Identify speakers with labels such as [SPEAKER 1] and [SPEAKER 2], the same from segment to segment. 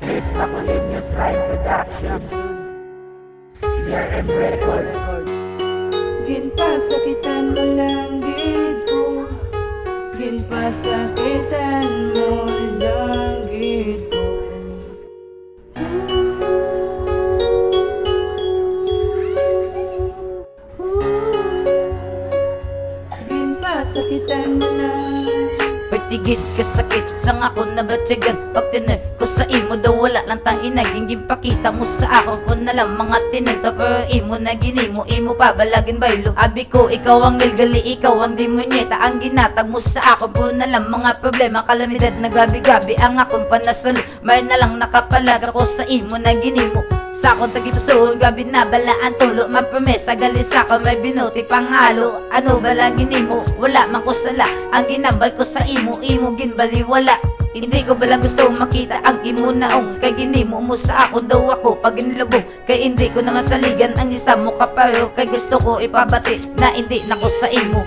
[SPEAKER 1] Chris Maculinho's Rhyme Production. DRM Records.
[SPEAKER 2] Ginpasakitan mo lang gid ko, ginpasakitan mo lang gid ko. Ginpasakitan mo lang.
[SPEAKER 3] Tigid kasakit sang ako na batyagan. Pag tinay ko sa imo daw wala lang tang inaging ginpakita mo sa ako po na lang mga tinento. Pero imo na ginimo, imo pa balagin baylo. Abi ko ikaw ang nilgali, ikaw ang dimonyeta. Ang ginatag mo sa ako po na lang mga problema, kalamidad na gabi-gabi ang akong panasalo. May na lang nakapalag ako sa imo na ginimo. Sa akong tagipusoon, gabi na balaan tulo. Mapromesa, galis ako, may binuti panghalo. Ano ba lagi nimo? Wala man ko sala. Ang ginambal ko sa imo, imo ginbaliwala. Hindi ko bala gusto makita ang imo naong. Kay ginimo mo sa ako daw ako pag inlubog. Kay hindi ko na masaligan ang isa mo kapayo. Kay gusto ko ipabati na hindi na ko sa imo.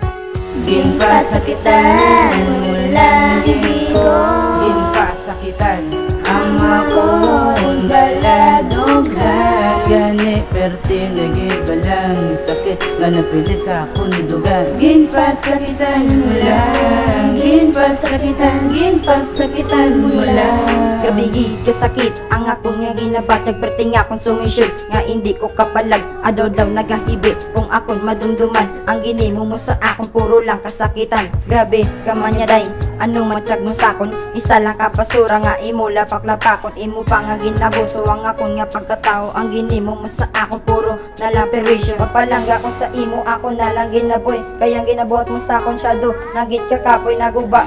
[SPEAKER 2] Ginpasakitan mo lang ko, ginpasakitan ang akong baladong gani pertinagid balang sakit nga napilit sa akong dugan. Ginpasakitan mo lang, ginpasakitan mo lang.
[SPEAKER 4] Grabigi kasakit ang akong nga ginabatyag, perti nga akong sumisyon nga hindi ko kapalag. Adaw daw nagahibi kung akong madumduman. Ang ginimo mo sa akong puro lang kasakitan. Grabe ka man yaday, anong matiyag mo sa akon? Isa lang kapasura nga imo lapak-lapakon. Imo pa nga ginabuso ang akong nga pagkatao. Ang ginimo mo sa akong puro nalang perwisyon. Papalangga ko sa imo ako nalang ginaboy. Kayang ginabuhat mo sa akong shadow. Nagit ka kapoy, naguba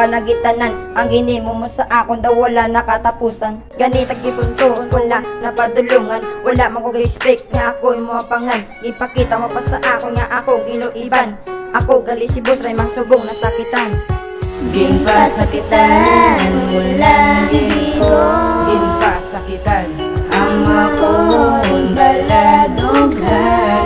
[SPEAKER 4] nagitanan. Ang ginimo mo sa akong daw wala nakatapusan. Ganitag gipuntuon wala napadulungan. Wala man ko ga-expect nga ako yung mapangan. Ipakita mo pa sa ako nga akong iloiban. Ako gali si boss ray magsubong nasakitan.
[SPEAKER 2] Ginpasakitan mo lang ko, ginpasakitan ang akong baladong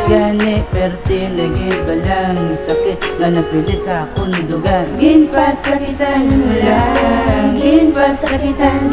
[SPEAKER 2] gani pertinagid balang sakit nga napilit sa akong dugan. Ginpasakitan mo lang, ginpasakitan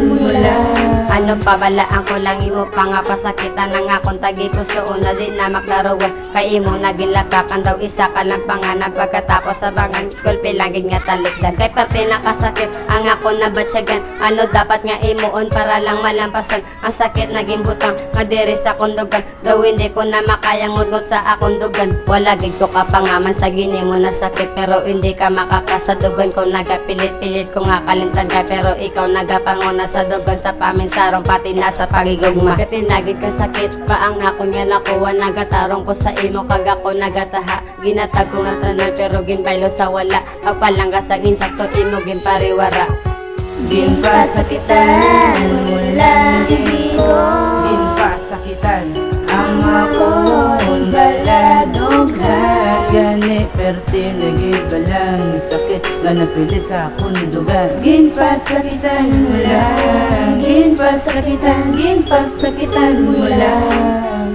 [SPEAKER 2] mo lang.
[SPEAKER 5] Ano pabalaan ko lang imo pa nga pasakitan ang akong tagipusoon na di na maklaruan. Kay imo naging lapakan daw isa ka lang panganap. Pagkatapos sa bangan kulpi langit nga talikdan. Kay parte na kasakit ang akong nabatyagan. Ano dapat nga imuon para lang malampasan ang sakit naging butang madiri sa kundugan. Gawin di ko na makayang ngut sa akong dugan. Wala gig ko kapangaman sa ginimo na sakit, pero hindi ka makakasadugan ko. Nagapilit-pilit ko nga kalimtan ka, pero ikaw nagapanguna sa dugan sa paminsarong pati nasa pagigugma. Katinagid ka sakit pa ang akong nga nakuha. Nagatarong ko sa imo kag ako nagataha. Ginatag ko nga tanan pero ginbaylo sa wala. Pagpalangga sa insakto imo ginpariwara.
[SPEAKER 2] Ginpasakitan mo lang ko, ginpasakitan ang akong baladong gani pertinagid balang sakit nga napilit sa akong dugan. Ginpasakitan mo lang, ginpasakitan mo lang.